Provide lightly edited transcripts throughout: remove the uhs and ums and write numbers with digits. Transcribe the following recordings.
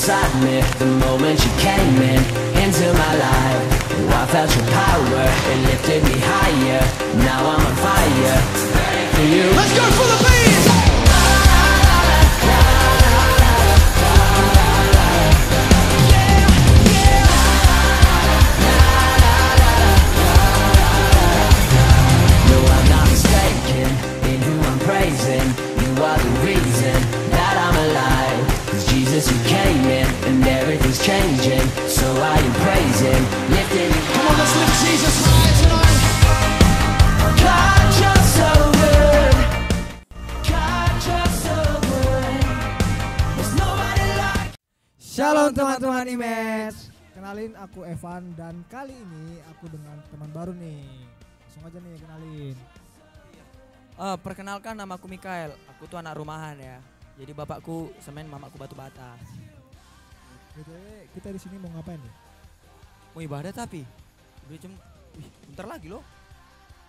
inside me the moment you came into my life. Oh, I felt your power, it lifted me higher. Now I'm on fire, ready for you. Let's go for the beat! No, I'm not mistaken in who I'm praising. You are the reason that I'm alive. It's Jesus who came in and everything's changing. So I am praising, lifting. Come on, let's lift Jesus high tonight. God, you're so good. God, you're so good. There's nobody like. Shalom teman-teman Imes. Kenalin, aku Evan dan kali ini aku dengan teman baru nih. Langsung aja nih kenalin. Perkenalkan, nama aku Mikael. Aku tuh anak rumahan ya. Jadi bapakku semen, mamaku batu bata. BTW kita di sini mau ngapain nih? Mau ibadah tapi udah jam, bentar lagi loh.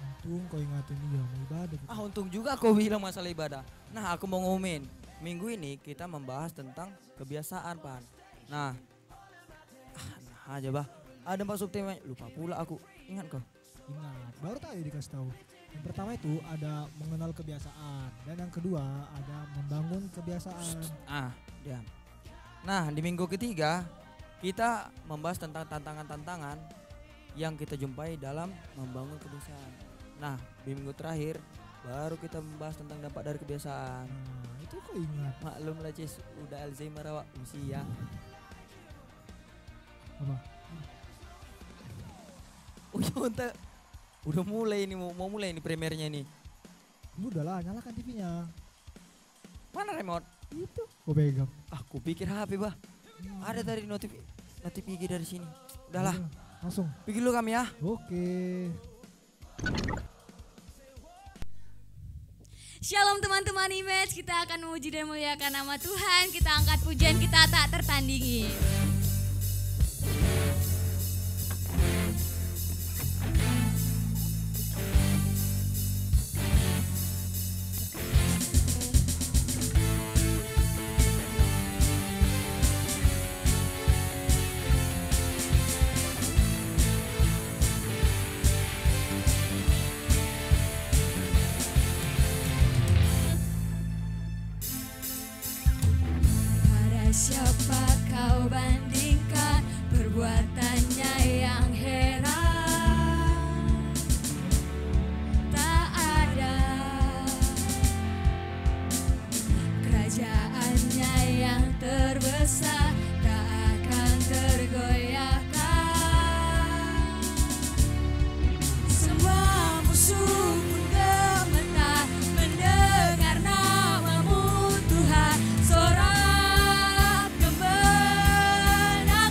Untung kau ingatin dia mau ibadah. Untung juga kau bilang masalah ibadah. Nah, aku mau ngumumin. Minggu ini kita membahas tentang kebiasaan, Pan. Nah aja bah. Ada masuk tema, lupa pula aku. Ingat kau? Ingat, baru tadi dikasih tahu. Yang pertama itu ada mengenal kebiasaan dan yang kedua ada membangun kebiasaan. Diam. Nah, di minggu ketiga kita membahas tentang tantangan-tantangan yang kita jumpai dalam membangun kebiasaan. Nah, di minggu terakhir baru kita membahas tentang dampak dari kebiasaan. Nah, itu kok ingat. Maklum lah Cis, udah Alzheimer awak usia. Apa? Udah mulai ini, mau mulai ini premiernya nih. Udahlah, nyalakan TV-nya. Mana remote? Itu. Kau pegang. Aku pikir HP bah. Ada tadi notif IG dari sini. Udahlah. Langsung. Pergi dulu kami ya. Oke. Shalom teman-teman Image, kita akan memuji dan memuliakan nama Tuhan. Kita angkat pujian kita tak tertandingi. Siapa kau bandingkan perbuatannya yang heran? Tak ada kerajaannya yang terbesar, tak akan tergoyahkan. Semua musuh pun gemetar mendengar namamu Tuhan. Sorak kemenangan.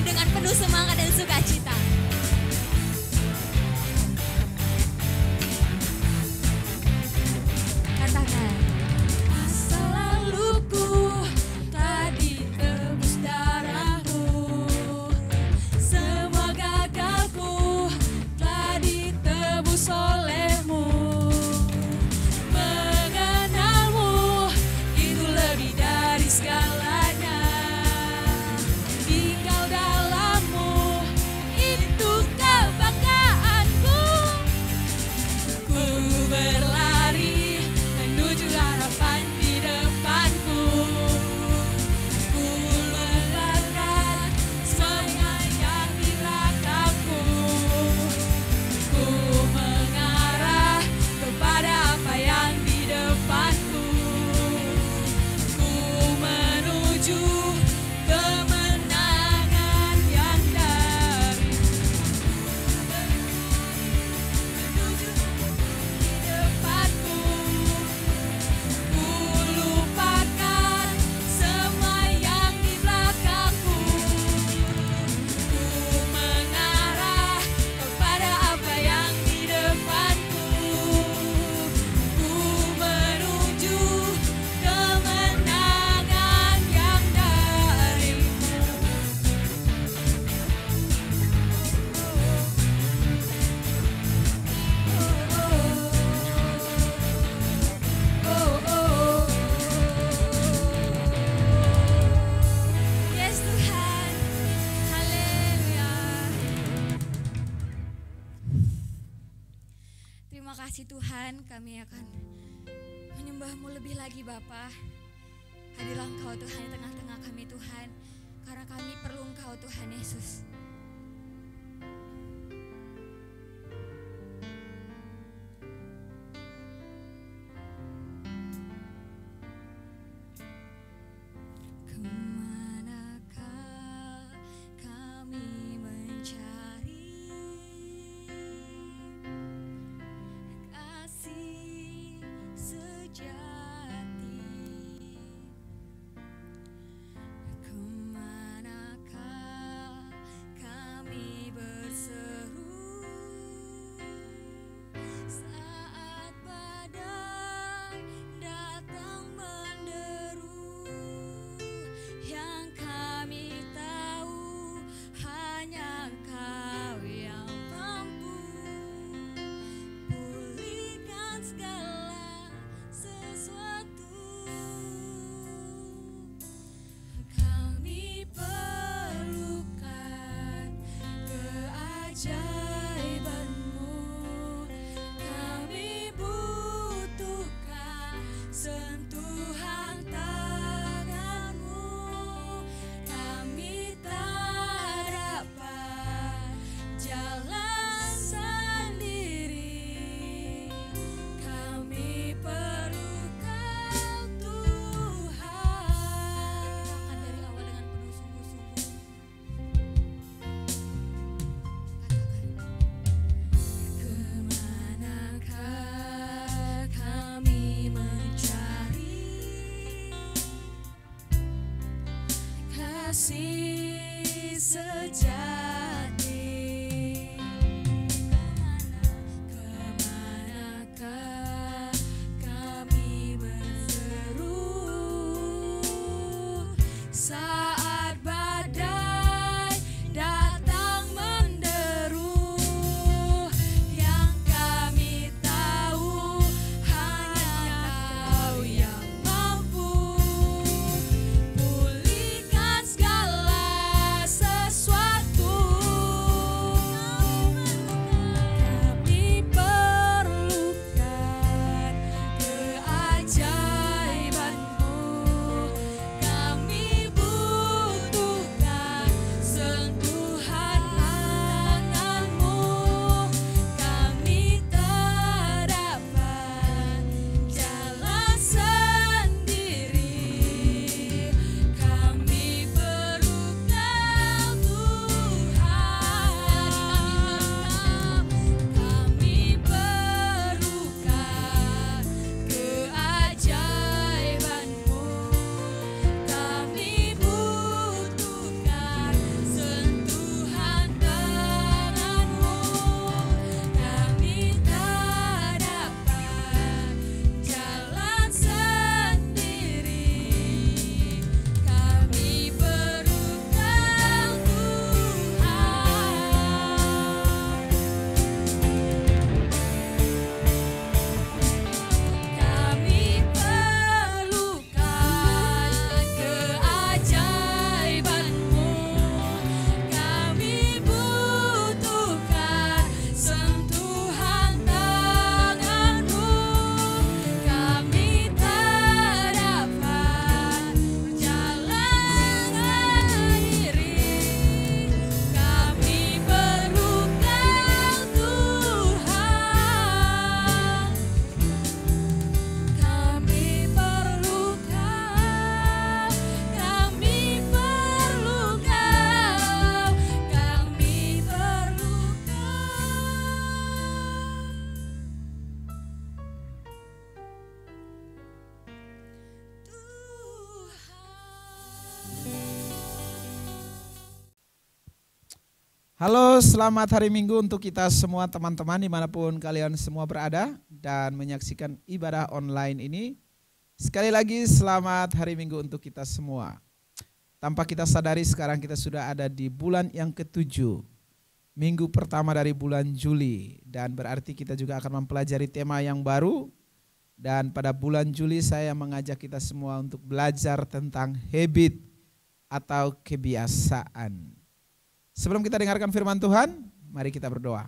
dengan penuh semangat dan sukacita. Katakan, masa laluku telah ditebus darahmu, semua gagalku telah ditebus olehmu. Mengenalmu itu lebih dari segalanya. Tinggal dalammu itu kebanggaanku. Ku berlari menuju harapan di depanku. Ku letakkan semua yang di belakangku. Ku mengarah kepada apa yang di depanku. Ku menuju kemenangan yang darimu. Menuju di depanku. Ku lupakan semua yang di belakangku. Ku mengarah kepada apa yang di depanku. Ku menuju kemenangan yang darimu. Yes Tuhan, haleluya. Terima kasih Tuhan, kami akan menyembah-Mu lebih lagi Bapa. Hadirlah Engkau Tuhan di tengah-tengah kami Tuhan, karena kami perlu Engkau Tuhan Yesus. Kemanakah kami mencari kasih sejati? Kemanakah kami berseru saat badai datang menderu? Yang kami tahu hanya Engkau yang mampu pulihkan segala sesuatu. Kami perlukan keajaiban-Mu. Kami butuhkan sentuhan tangan-Mu. Kami tak dapat jalan sendiri. Kami perlukan Tuhan. Katakan dari awal dengan penuh sungguh-sungguh. Katakan. Halo, selamat hari Minggu untuk kita semua teman-teman dimanapun kalian semua berada dan menyaksikan ibadah online ini. Sekali lagi selamat hari Minggu untuk kita semua. Tanpa kita sadari sekarang kita sudah ada di bulan yang ke-7, minggu pertama dari bulan Juli. Dan berarti kita juga akan mempelajari tema yang baru. Dan pada bulan Juli saya mengajak kita semua untuk belajar tentang habit atau kebiasaan. Sebelum kita dengarkan firman Tuhan, mari kita berdoa.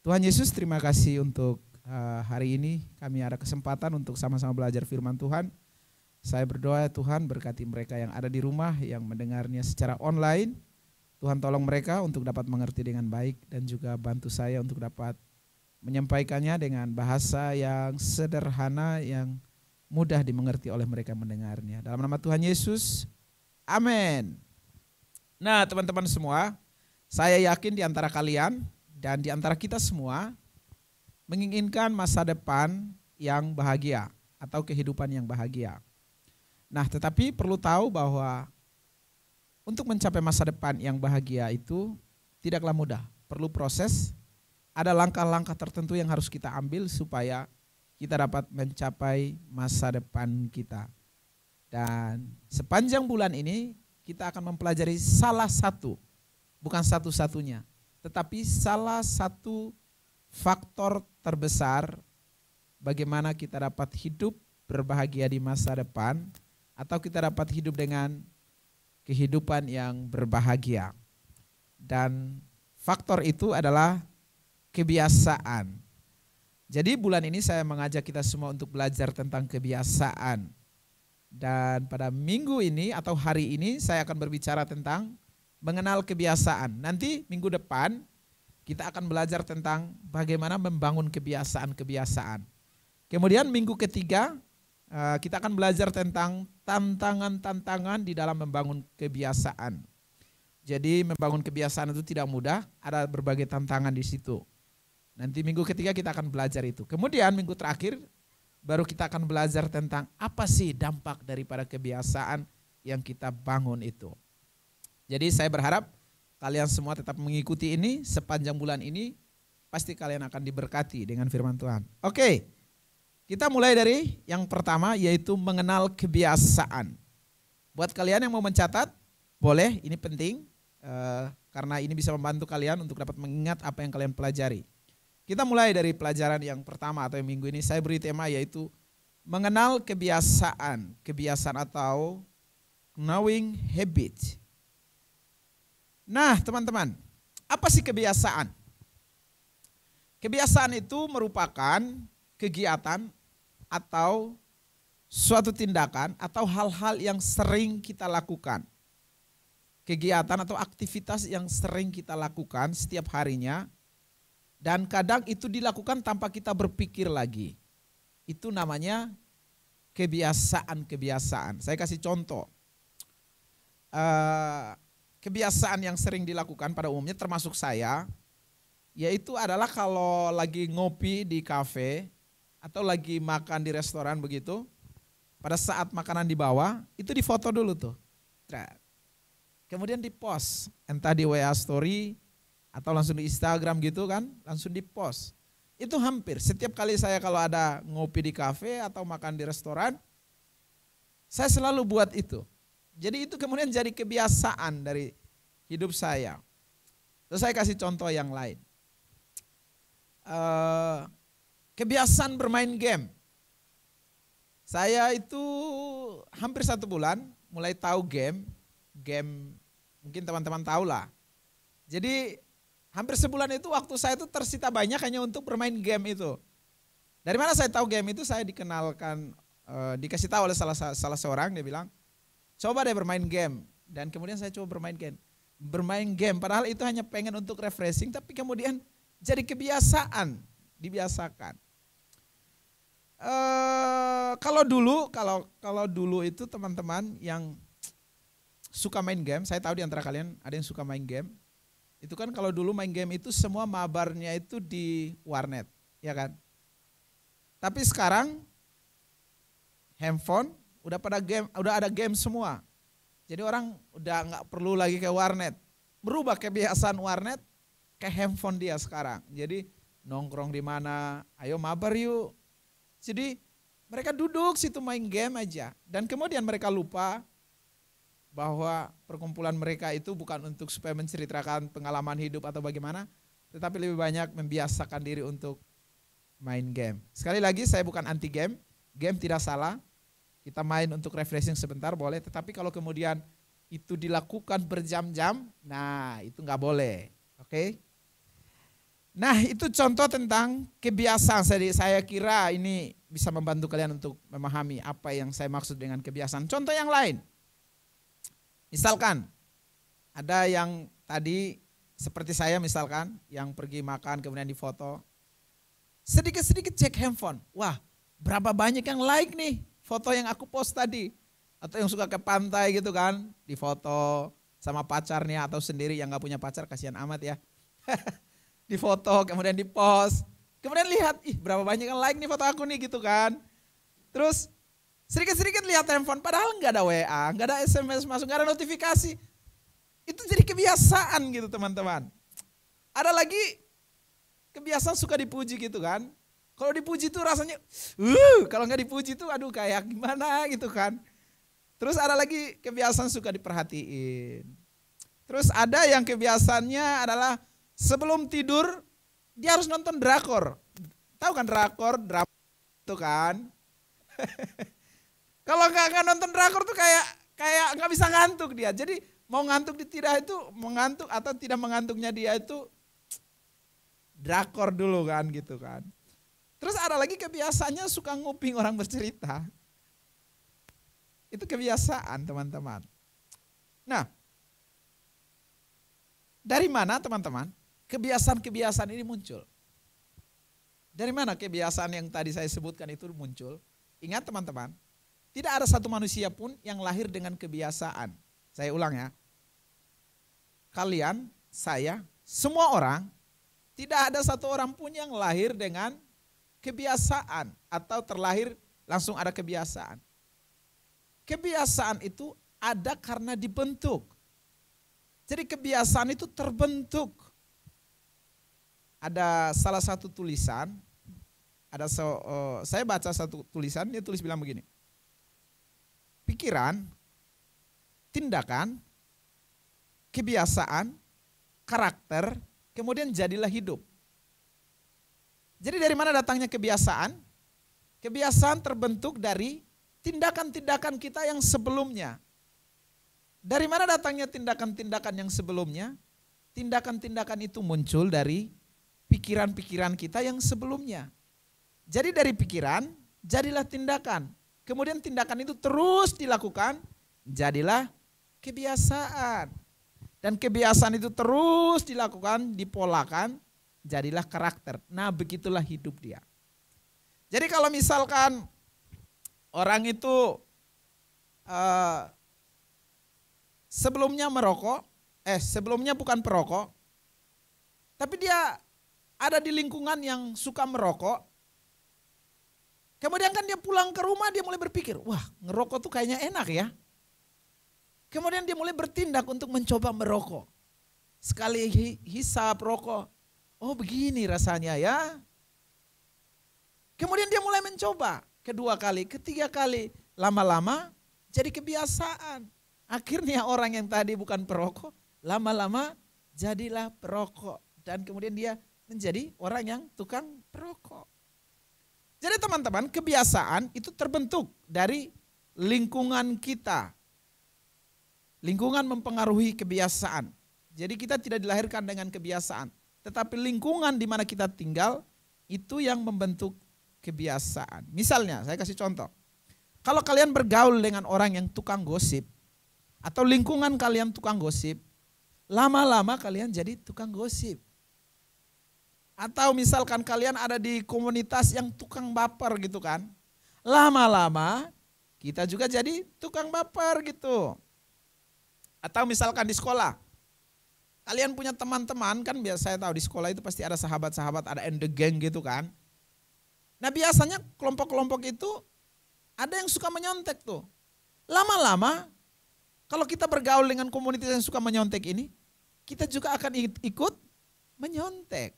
Tuhan Yesus, terima kasih untuk hari ini kami ada kesempatan untuk sama-sama belajar firman Tuhan. Saya berdoa Tuhan berkati mereka yang ada di rumah, yang mendengarnya secara online. Tuhan tolong mereka untuk dapat mengerti dengan baik dan juga bantu saya untuk dapat menyampaikannya dengan bahasa yang sederhana, yang mudah dimengerti oleh mereka mendengarnya. Dalam nama Tuhan Yesus, amin. Nah teman-teman semua, saya yakin di antara kalian dan di antara kita semua menginginkan masa depan yang bahagia atau kehidupan yang bahagia. Nah tetapi perlu tahu bahwa untuk mencapai masa depan yang bahagia itu tidaklah mudah, perlu proses, ada langkah-langkah tertentu yang harus kita ambil supaya kita dapat mencapai masa depan kita. Dan sepanjang bulan ini kita akan mempelajari salah satu, bukan satu-satunya, tetapi salah satu faktor terbesar bagaimana kita dapat hidup berbahagia di masa depan atau kita dapat hidup dengan kehidupan yang berbahagia. Dan faktor itu adalah kebiasaan. Jadi bulan ini saya mengajak kita semua untuk belajar tentang kebiasaan. Dan pada minggu ini atau hari ini saya akan berbicara tentang mengenal kebiasaan. Nanti minggu depan kita akan belajar tentang bagaimana membangun kebiasaan-kebiasaan. Kemudian minggu ketiga kita akan belajar tentang tantangan-tantangan di dalam membangun kebiasaan. Jadi membangun kebiasaan itu tidak mudah, ada berbagai tantangan di situ. Nanti minggu ketiga kita akan belajar itu. Kemudian minggu terakhir baru kita akan belajar tentang apa sih dampak daripada kebiasaan yang kita bangun itu. Jadi saya berharap kalian semua tetap mengikuti ini sepanjang bulan ini. Pasti kalian akan diberkati dengan firman Tuhan. Oke, kita mulai dari yang pertama yaitu mengenal kebiasaan. Buat kalian yang mau mencatat, boleh, ini penting. Karena ini bisa membantu kalian untuk dapat mengingat apa yang kalian pelajari. Kita mulai dari pelajaran yang pertama atau yang minggu ini saya beri tema yaitu mengenal kebiasaan. Kebiasaan atau knowing habit. Nah teman-teman, apa sih kebiasaan? Kebiasaan itu merupakan kegiatan atau suatu tindakan atau hal-hal yang sering kita lakukan. Kegiatan atau aktivitas yang sering kita lakukan setiap harinya. Dan kadang itu dilakukan tanpa kita berpikir lagi. Itu namanya kebiasaan-kebiasaan. Saya kasih contoh. Kebiasaan yang sering dilakukan pada umumnya termasuk saya, yaitu adalah kalau lagi ngopi di kafe atau lagi makan di restoran begitu, pada saat makanan dibawa, itu difoto dulu tuh. Kemudian dipost, entah di WA story, atau langsung di Instagram gitu kan, langsung di post. Itu hampir setiap kali saya kalau ada ngopi di kafe atau makan di restoran, saya selalu buat itu. Jadi itu kemudian jadi kebiasaan dari hidup saya. Terus saya kasih contoh yang lain. Kebiasaan bermain game. Saya itu hampir 1 bulan mulai tahu game mungkin teman-teman tahu lah. Jadi hampir sebulan itu waktu saya itu tersita banyak hanya untuk bermain game itu. Dari mana saya tahu game itu? Saya dikenalkan, dikasih tahu oleh salah seorang, dia bilang, coba deh bermain game. Dan kemudian saya coba bermain game. Bermain game, padahal itu hanya pengen untuk refreshing, tapi kemudian jadi kebiasaan, dibiasakan. Kalau dulu itu teman-teman yang suka main game, saya tahu di antara kalian ada yang suka main game. Itu kan kalau dulu main game itu semua mabarnya itu di warnet, ya kan? Tapi sekarang handphone udah ada game semua. Jadi orang udah nggak perlu lagi ke warnet. berubah kebiasaan warnet ke handphone dia sekarang. Jadi nongkrong di mana, ayo mabar yuk. Jadi mereka duduk situ main game aja. Dan kemudian mereka lupa bahwa perkumpulan mereka itu bukan untuk supaya menceritakan pengalaman hidup atau bagaimana, tetapi lebih banyak membiasakan diri untuk main game. Sekali lagi saya bukan anti game, game tidak salah. Kita main untuk refreshing sebentar boleh, tetapi kalau kemudian itu dilakukan berjam-jam, nah itu nggak boleh. Oke? Nah itu contoh tentang kebiasaan. Saya kira ini bisa membantu kalian untuk memahami apa yang saya maksud dengan kebiasaan. Contoh yang lain. Misalkan ada yang tadi seperti saya misalkan yang pergi makan kemudian difoto. Sedikit-sedikit cek handphone. Wah berapa banyak yang like nih foto yang aku post tadi. Atau yang suka ke pantai gitu kan, difoto sama pacarnya atau sendiri yang gak punya pacar, kasihan amat ya. Difoto kemudian dipost, kemudian lihat, ih berapa banyak yang like nih foto aku nih gitu kan. Terus sedikit-sedikit lihat handphone, padahal gak ada WA, gak ada SMS masuk, gak ada notifikasi. Itu jadi kebiasaan gitu teman-teman. Ada lagi kebiasaan suka dipuji gitu kan. Kalau dipuji tuh rasanya, kalau gak dipuji tuh aduh kayak gimana gitu kan. Terus ada lagi kebiasaan suka diperhatiin. Terus ada yang kebiasaannya adalah sebelum tidur dia harus nonton drakor. Tahu kan drakor, drama itu kan. Kalau nggak nonton drakor tuh kayak nggak bisa ngantuk dia. Jadi mau ngantuk tidak itu mengantuk atau tidak mengantuknya dia itu drakor dulu kan gitu kan. Terus ada lagi kebiasaannya suka nguping orang bercerita. Itu kebiasaan teman-teman. Nah, dari mana teman-teman kebiasaan-kebiasaan ini muncul? Dari mana kebiasaan yang tadi saya sebutkan itu muncul? Ingat teman-teman, tidak ada satu manusia pun yang lahir dengan kebiasaan. Saya ulang ya. Kalian, saya, semua orang, tidak ada satu orang pun yang lahir dengan kebiasaan atau terlahir langsung ada kebiasaan. Kebiasaan itu ada karena dibentuk. Jadi kebiasaan itu terbentuk. Ada salah satu tulisan, saya baca satu tulisan, dia tulis bilang begini. Pikiran, tindakan, kebiasaan, karakter, kemudian jadilah hidup. Jadi dari mana datangnya kebiasaan? Kebiasaan terbentuk dari tindakan-tindakan kita yang sebelumnya. Dari mana datangnya tindakan-tindakan yang sebelumnya? Tindakan-tindakan itu muncul dari pikiran-pikiran kita yang sebelumnya. Jadi dari pikiran, jadilah tindakan. Kemudian tindakan itu terus dilakukan, jadilah kebiasaan. Dan kebiasaan itu terus dilakukan, dipolakan, jadilah karakter. Nah begitulah hidup dia. Jadi kalau misalkan orang itu sebelumnya bukan perokok, tapi dia ada di lingkungan yang suka merokok. Kemudian kan dia pulang ke rumah dia mulai berpikir, wah ngerokok tuh kayaknya enak ya. Kemudian dia mulai bertindak untuk mencoba merokok. Sekali hisap rokok, oh begini rasanya ya. Kemudian dia mulai mencoba. Kedua kali, ketiga kali, lama-lama jadi kebiasaan. Akhirnya orang yang tadi bukan perokok, lama-lama jadilah perokok. Dan kemudian dia menjadi orang yang tukang perokok. Jadi teman-teman, kebiasaan itu terbentuk dari lingkungan kita. Lingkungan mempengaruhi kebiasaan. Jadi kita tidak dilahirkan dengan kebiasaan. Tetapi lingkungan di mana kita tinggal, itu yang membentuk kebiasaan. Misalnya, saya kasih contoh. Kalau kalian bergaul dengan orang yang tukang gosip, atau lingkungan kalian tukang gosip, lama-lama kalian jadi tukang gosip. Atau misalkan kalian ada di komunitas yang tukang baper gitu kan, lama-lama kita juga jadi tukang baper gitu. Atau misalkan di sekolah, kalian punya teman-teman kan biasa saya tahu di sekolah itu pasti ada sahabat-sahabat, ada the gang gitu kan. Nah biasanya kelompok-kelompok itu ada yang suka menyontek tuh. Lama-lama kalau kita bergaul dengan komunitas yang suka menyontek ini, kita juga akan ikut menyontek.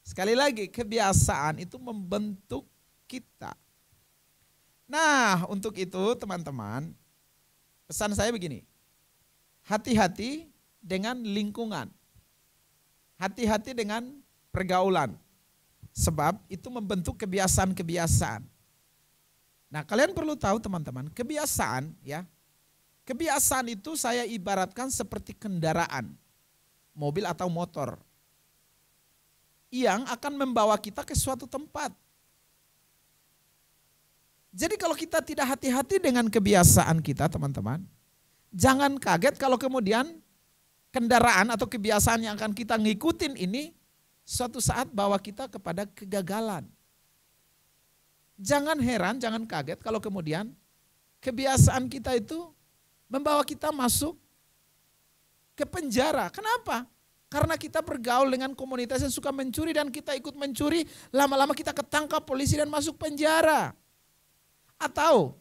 Sekali lagi, kebiasaan itu membentuk kita. Nah, untuk itu teman-teman, pesan saya begini. Hati-hati dengan lingkungan. Hati-hati dengan pergaulan. Sebab itu membentuk kebiasaan-kebiasaan. Nah, kalian perlu tahu teman-teman, kebiasaan ya. Kebiasaan itu saya ibaratkan seperti kendaraan, mobil atau motor, yang akan membawa kita ke suatu tempat. Jadi kalau kita tidak hati-hati dengan kebiasaan kita teman-teman, jangan kaget kalau kemudian kendaraan atau kebiasaan yang akan kita ngikutin ini suatu saat bawa kita kepada kegagalan. Jangan heran, jangan kaget kalau kemudian kebiasaan kita itu membawa kita masuk ke penjara. Kenapa? Karena kita bergaul dengan komunitas yang suka mencuri dan kita ikut mencuri, lama-lama kita ketangkap polisi dan masuk penjara. Atau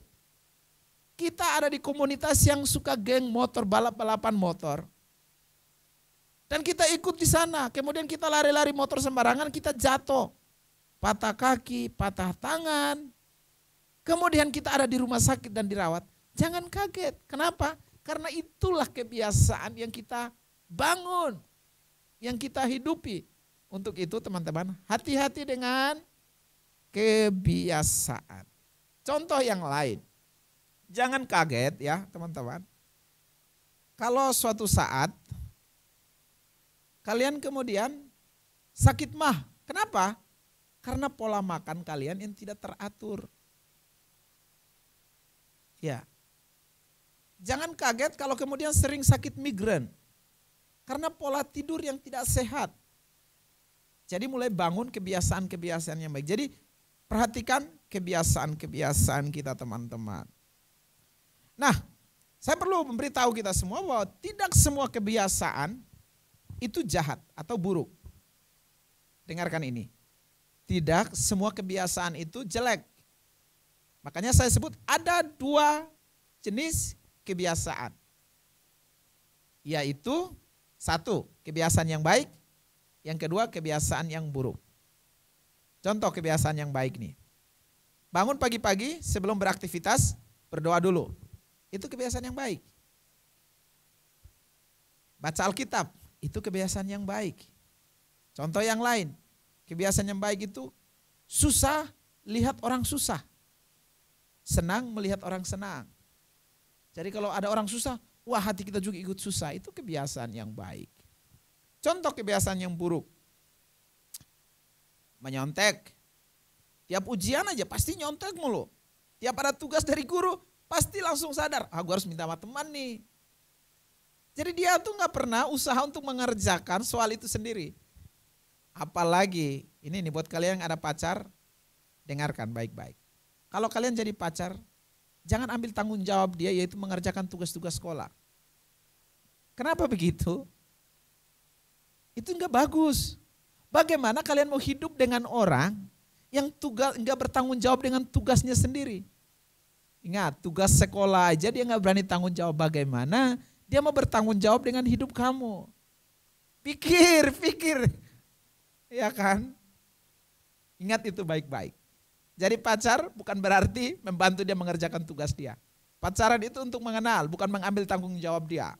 kita ada di komunitas yang suka geng motor, balap-balapan motor. Dan kita ikut di sana, kemudian kita lari-lari motor sembarangan, kita jatuh. Patah kaki, patah tangan. Kemudian kita ada di rumah sakit dan dirawat. Jangan kaget, kenapa? Karena itulah kebiasaan yang kita bangun, yang kita hidupi. Untuk itu teman-teman, hati-hati dengan kebiasaan. Contoh yang lain, jangan kaget ya teman-teman. Kalau suatu saat kalian kemudian sakit mah, kenapa? Karena pola makan kalian yang tidak teratur. Ya, jangan kaget kalau kemudian sering sakit migrain. Karena pola tidur yang tidak sehat. Jadi mulai bangun kebiasaan-kebiasaan yang baik. Jadi perhatikan kebiasaan-kebiasaan kita teman-teman. Nah, saya perlu memberitahu kita semua bahwa tidak semua kebiasaan itu jahat atau buruk. Dengarkan ini. Tidak semua kebiasaan itu jelek. Makanya saya sebut ada 2 jenis kebiasaan. Yaitu 1, kebiasaan yang baik. Yang kedua, kebiasaan yang buruk. Contoh kebiasaan yang baik nih. Bangun pagi-pagi sebelum beraktivitas, berdoa dulu. Itu kebiasaan yang baik. Baca Alkitab, itu kebiasaan yang baik. Contoh yang lain, kebiasaan yang baik itu susah lihat orang susah. Senang melihat orang senang. Jadi kalau ada orang susah, wah hati kita juga ikut susah. Itu kebiasaan yang baik. Contoh kebiasaan yang buruk. Menyontek. Tiap ujian aja pasti nyontek mulu. Tiap ada tugas dari guru pasti langsung sadar, gue harus minta sama teman nih. Jadi dia tuh gak pernah usaha untuk mengerjakan soal itu sendiri. Apalagi, ini nih buat kalian yang ada pacar, dengarkan baik-baik. Kalau kalian jadi pacar, jangan ambil tanggung jawab dia yaitu mengerjakan tugas-tugas sekolah. Kenapa begitu? Itu enggak bagus. Bagaimana kalian mau hidup dengan orang yang enggak bertanggung jawab dengan tugasnya sendiri? Ingat, tugas sekolah aja dia enggak berani tanggung jawab, bagaimana dia mau bertanggung jawab dengan hidup kamu? Pikir. Ya kan? Ingat itu baik-baik. Jadi pacar bukan berarti membantu dia mengerjakan tugas dia. Pacaran itu untuk mengenal, bukan mengambil tanggung jawab dia.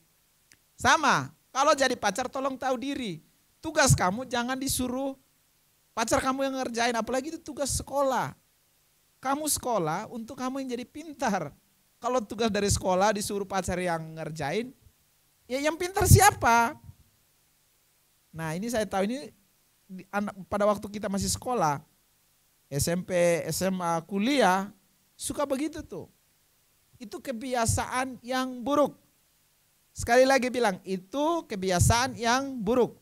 Sama, kalau jadi pacar tolong tahu diri. Tugas kamu jangan disuruh pacar kamu yang ngerjain, apalagi itu tugas sekolah. Kamu sekolah untuk kamu yang jadi pintar. Kalau tugas dari sekolah disuruh pacar yang ngerjain, ya yang pintar siapa? Nah ini saya tahu ini pada waktu kita masih sekolah, SMP, SMA, kuliah, suka begitu tuh. Itu kebiasaan yang buruk. Sekali lagi bilang, itu kebiasaan yang buruk.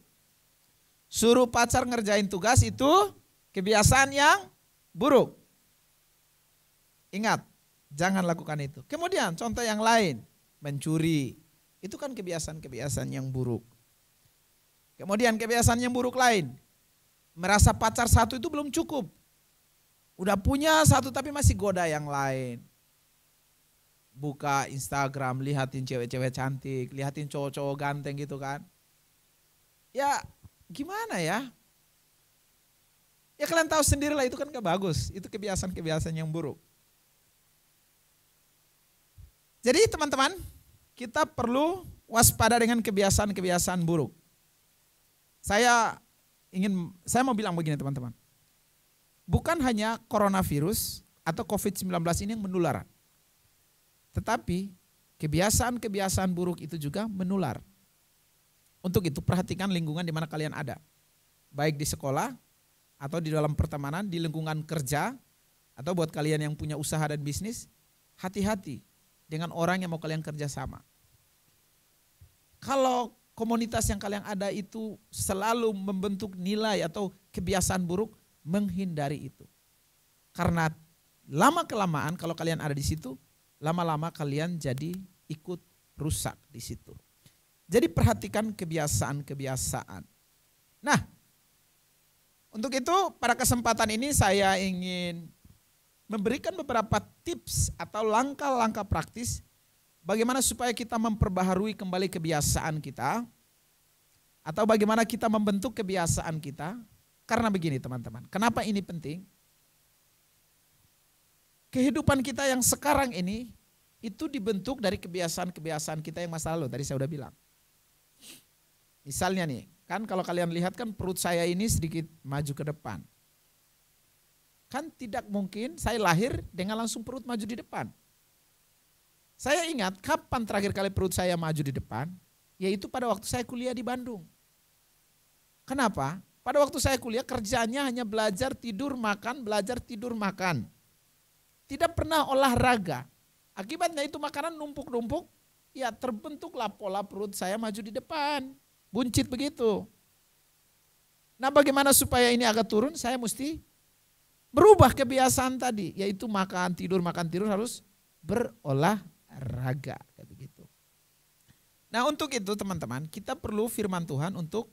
Suruh pacar ngerjain tugas itu kebiasaan yang buruk. Ingat, jangan lakukan itu. Kemudian contoh yang lain, mencuri. Itu kan kebiasaan-kebiasaan yang buruk. Kemudian kebiasaan yang buruk lain, merasa pacar satu itu belum cukup. Udah punya satu tapi masih goda yang lain. buka Instagram, lihatin cewek-cewek cantik, lihatin cowok-cowok ganteng gitu kan. Ya gimana ya? Ya kalian tahu sendirilah itu kan gak bagus, itu kebiasaan-kebiasaan yang buruk. Jadi teman-teman, kita perlu waspada dengan kebiasaan-kebiasaan buruk. Saya mau bilang begini teman-teman. Bukan hanya coronavirus atau COVID-19 ini yang menular. Tetapi kebiasaan-kebiasaan buruk itu juga menular. Untuk itu perhatikan lingkungan di mana kalian ada. Baik di sekolah, atau di dalam pertemanan, di lingkungan kerja, atau buat kalian yang punya usaha dan bisnis, hati-hati dengan orang yang mau kalian kerja sama. Kalau komunitas yang kalian ada itu selalu membentuk nilai atau kebiasaan buruk, menghindari itu. Karena lama-kelamaan kalau kalian ada di situ, lama-lama kalian jadi ikut rusak di situ. Jadi perhatikan kebiasaan-kebiasaan. Nah, untuk itu pada kesempatan ini saya ingin memberikan beberapa tips atau langkah-langkah praktis bagaimana supaya kita memperbaharui kembali kebiasaan kita atau bagaimana kita membentuk kebiasaan kita. Karena begini teman-teman, kenapa ini penting? Kehidupan kita yang sekarang ini itu dibentuk dari kebiasaan-kebiasaan kita yang masa lalu, tadi saya udah bilang. Misalnya nih, kan kalau kalian lihat kan perut saya ini sedikit maju ke depan. Kan tidak mungkin saya lahir dengan langsung perut maju di depan. Saya ingat kapan terakhir kali perut saya maju di depan, yaitu pada waktu saya kuliah di Bandung. Kenapa? Pada waktu saya kuliah kerjanya hanya belajar, tidur, makan, belajar, tidur, makan. Tidak pernah olahraga. Akibatnya itu makanan numpuk-numpuk, ya terbentuklah pola perut saya maju di depan. Buncit begitu. Nah bagaimana supaya ini agak turun? Saya mesti berubah kebiasaan tadi, yaitu makan tidur harus berolahraga kayak begitu. Nah untuk itu teman-teman, kita perlu firman Tuhan untuk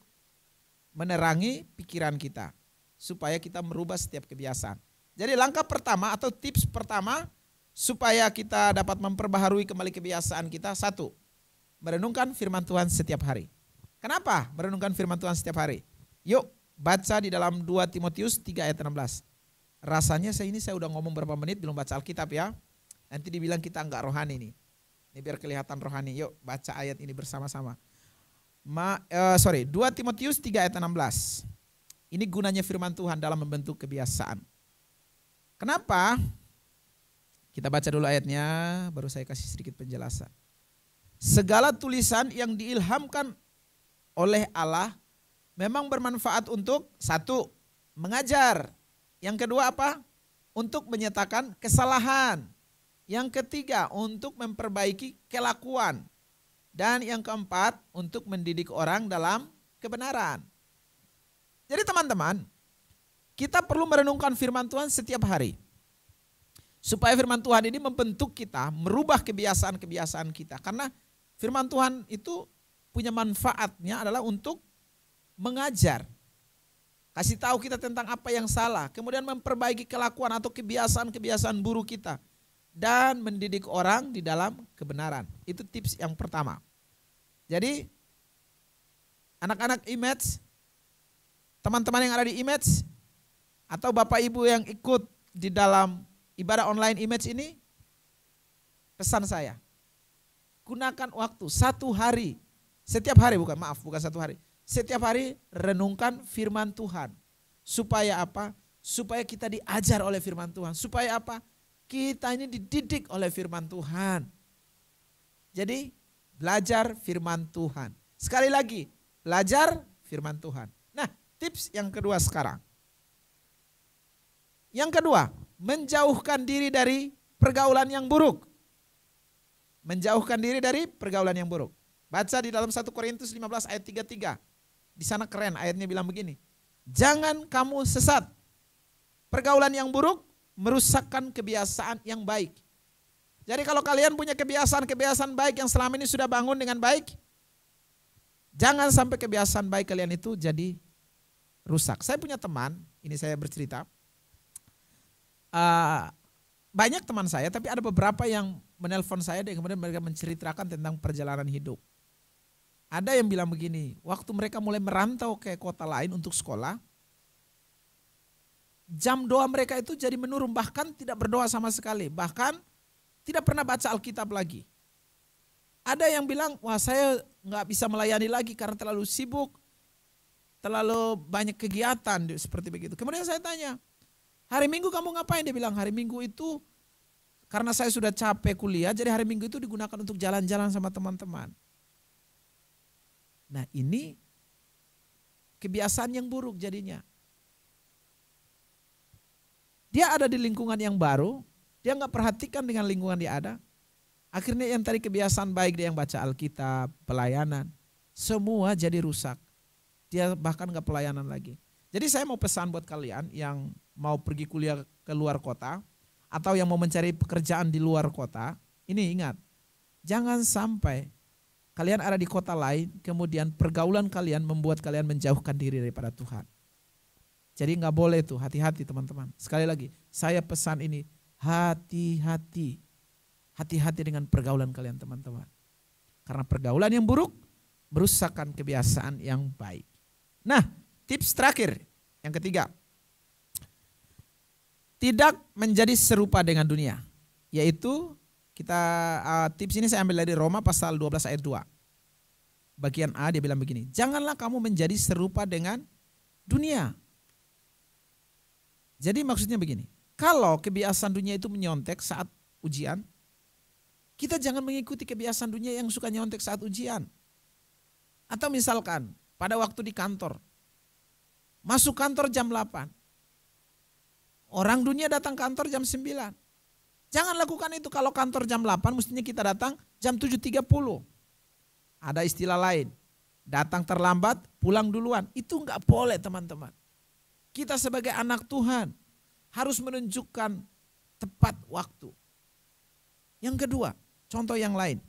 menerangi pikiran kita supaya kita merubah setiap kebiasaan. Jadi langkah pertama atau tips pertama supaya kita dapat memperbaharui kembali kebiasaan kita, satu, merenungkan firman Tuhan setiap hari. Kenapa merenungkan firman Tuhan setiap hari? Yuk baca di dalam 2 Timotius 3 ayat 16. Rasanya saya udah ngomong berapa menit belum baca Alkitab ya. Nanti dibilang kita enggak rohani nih. Ini biar kelihatan rohani. Yuk baca ayat ini bersama-sama. 2 Timotius 3 ayat 16. Ini gunanya firman Tuhan dalam membentuk kebiasaan. Kenapa? Kita baca dulu ayatnya, baru saya kasih sedikit penjelasan. Segala tulisan yang diilhamkan oleh Allah memang bermanfaat untuk, satu, mengajar. Yang kedua apa? Untuk menyatakan kesalahan. Yang ketiga, untuk memperbaiki kelakuan. Dan yang keempat, untuk mendidik orang dalam kebenaran. Jadi teman-teman, kita perlu merenungkan firman Tuhan setiap hari. Supaya firman Tuhan ini membentuk kita, merubah kebiasaan-kebiasaan kita. Karena firman Tuhan itu punya manfaatnya adalah untuk mengajar. Kasih tahu kita tentang apa yang salah. Kemudian memperbaiki kelakuan atau kebiasaan-kebiasaan buruk kita. Dan mendidik orang di dalam kebenaran. Itu tips yang pertama. Jadi anak-anak Image, teman-teman yang ada di Image, atau Bapak Ibu yang ikut di dalam ibadah online Image ini, pesan saya, gunakan waktu 1 hari, setiap hari bukan satu hari, setiap hari renungkan firman Tuhan. Supaya apa? Supaya kita diajar oleh firman Tuhan. Supaya apa? Kita ini dididik oleh firman Tuhan. Jadi belajar firman Tuhan. Sekali lagi, belajar firman Tuhan. Nah, tips yang kedua sekarang. Yang kedua, menjauhkan diri dari pergaulan yang buruk. Menjauhkan diri dari pergaulan yang buruk. Baca di dalam 1 Korintus 15 ayat 33. Di sana keren ayatnya bilang begini. Jangan kamu sesat. Pergaulan yang buruk merusakkan kebiasaan yang baik. Jadi kalau kalian punya kebiasaan-kebiasaan baik yang selama ini sudah bangun dengan baik, jangan sampai kebiasaan baik kalian itu jadi rusak. Saya punya teman, ini saya bercerita. Banyak teman saya, tapi ada beberapa yang menelpon saya dan kemudian mereka menceritakan tentang perjalanan hidup. Ada yang bilang begini, waktu mereka mulai merantau ke kota lain untuk sekolah, jam doa mereka itu jadi menurun, bahkan tidak berdoa sama sekali, bahkan tidak pernah baca Alkitab lagi. Ada yang bilang, wah saya nggak bisa melayani lagi karena terlalu sibuk, terlalu banyak kegiatan seperti begitu. Kemudian saya tanya, hari Minggu kamu ngapain? Dia bilang, hari Minggu itu karena saya sudah capek kuliah, jadi hari Minggu itu digunakan untuk jalan-jalan sama teman-teman. Nah ini kebiasaan yang buruk jadinya. Dia ada di lingkungan yang baru, dia nggak perhatikan dengan lingkungan dia ada. Akhirnya yang tadi kebiasaan baik dia yang baca Alkitab, pelayanan, semua jadi rusak. Dia bahkan nggak pelayanan lagi. Jadi saya mau pesan buat kalian yang mau pergi kuliah ke luar kota, atau yang mau mencari pekerjaan di luar kota, ini ingat, jangan sampai kalian ada di kota lain, kemudian pergaulan kalian membuat kalian menjauhkan diri daripada Tuhan. Jadi nggak boleh tuh, hati-hati teman-teman. Sekali lagi, saya pesan ini, hati-hati. Hati-hati dengan pergaulan kalian teman-teman. Karena pergaulan yang buruk merusakkan kebiasaan yang baik. Nah, tips terakhir, yang ketiga. Tidak menjadi serupa dengan dunia, yaitu tips ini saya ambil dari Roma pasal 12 ayat 2. Bagian A dia bilang begini, janganlah kamu menjadi serupa dengan dunia. Jadi maksudnya begini, kalau kebiasaan dunia itu menyontek saat ujian, kita jangan mengikuti kebiasaan dunia yang suka nyontek saat ujian. Atau misalkan pada waktu di kantor, masuk kantor jam 8. Orang dunia datang kantor jam 9. Jangan lakukan itu. Kalau kantor jam 8 mestinya kita datang jam 7.30. Ada istilah lain. Datang terlambat, pulang duluan. Itu enggak boleh teman-teman. Kita sebagai anak Tuhan harus menunjukkan tepat waktu. Yang kedua, contoh yang lain.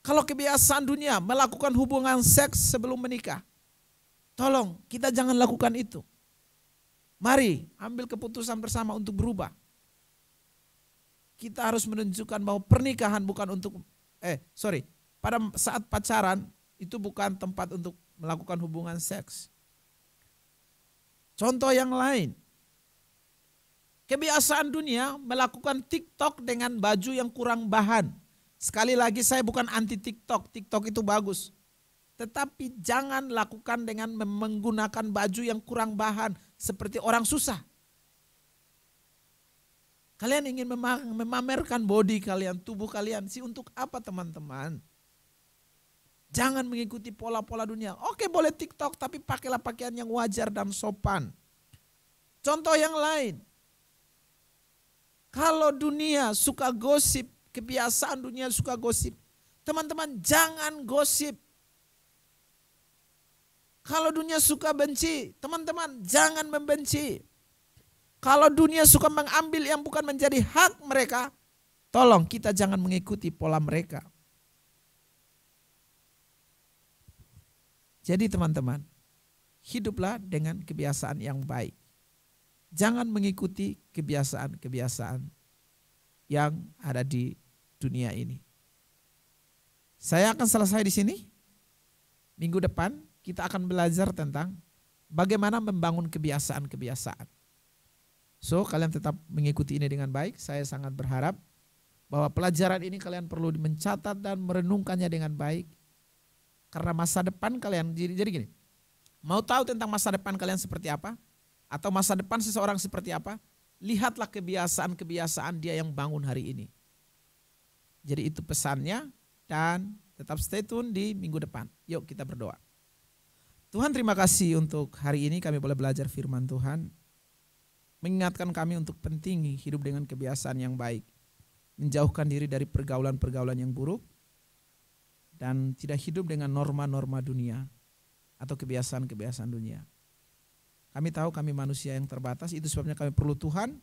Kalau kebiasaan dunia melakukan hubungan seks sebelum menikah, tolong kita jangan lakukan itu. Mari ambil keputusan bersama untuk berubah. Kita harus menunjukkan bahwa pernikahan bukan untuk, pada saat pacaran itu bukan tempat untuk melakukan hubungan seks. Contoh yang lain, kebiasaan dunia melakukan TikTok dengan baju yang kurang bahan. Sekali lagi saya bukan anti TikTok, TikTok itu bagus. Tetapi jangan lakukan dengan menggunakan baju yang kurang bahan seperti orang susah. Kalian ingin memamerkan body kalian, tubuh kalian, untuk apa teman-teman? Jangan mengikuti pola-pola dunia. Oke boleh TikTok tapi pakailah pakaian yang wajar dan sopan. Contoh yang lain. Kalau dunia suka gosip, kebiasaan dunia suka gosip. Teman-teman jangan gosip. Kalau dunia suka benci, teman-teman jangan membenci. Kalau dunia suka mengambil yang bukan menjadi hak mereka, tolong kita jangan mengikuti pola mereka. Jadi teman-teman, hiduplah dengan kebiasaan yang baik. Jangan mengikuti kebiasaan-kebiasaan yang ada di dunia ini. Saya akan selesai di sini. Minggu depan kita akan belajar tentang bagaimana membangun kebiasaan-kebiasaan. So kalian tetap mengikuti ini dengan baik. Saya sangat berharap bahwa pelajaran ini kalian perlu mencatat dan merenungkannya dengan baik. Karena masa depan kalian, jadi gini, mau tahu tentang masa depan kalian seperti apa? Atau masa depan seseorang seperti apa? Lihatlah kebiasaan-kebiasaan dia yang bangun hari ini. Jadi itu pesannya dan tetap stay tune di minggu depan. Yuk kita berdoa. Tuhan terima kasih untuk hari ini kami boleh belajar firman Tuhan. Mengingatkan kami untuk penting hidup dengan kebiasaan yang baik. Menjauhkan diri dari pergaulan-pergaulan yang buruk. Dan tidak hidup dengan norma-norma dunia atau kebiasaan-kebiasaan dunia. Kami tahu kami manusia yang terbatas, itu sebabnya kami perlu Tuhan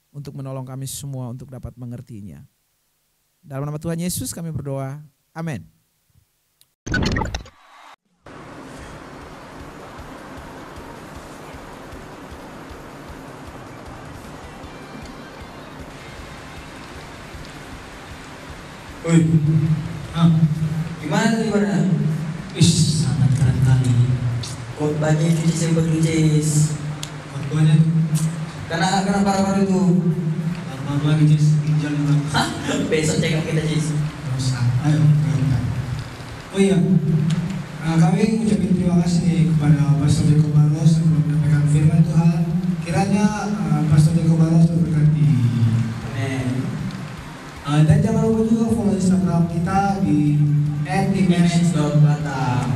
untuk menolong kami semua untuk dapat mengertinya. Dalam nama Tuhan Yesus kami berdoa, amin. Woi. Gimana tuh ibadah? Ish, sangat keren kali. Khotbahnya itu Cis yang bagus Cis. Khotbahnya Karena para itu. baru lagi Cis, tinggal juga. Hah? Besok check up kita Cis. Nggak usah. Ayo, berangkat. Oh iya, kami ucapin terima kasih nih kepada Pastor Jeko Baros yang telah menyampaikan firman Tuhan. Kiranya Pastor Jeko Baros terberkati. Amin. Dan jangan lupa juga follow Instagram kita di @image.batam.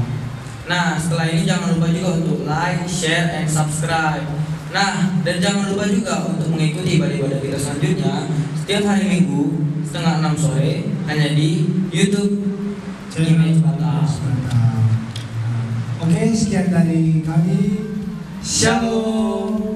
Nah, setelah ini jangan lupa juga untuk like, share, and subscribe. Nah, dan jangan lupa juga untuk mengikuti ibadah-ibadah kita selanjutnya setiap hari Minggu setengah 6 sore hanya di YouTube Image Batam. Oke, sekian dari kami. Shalom.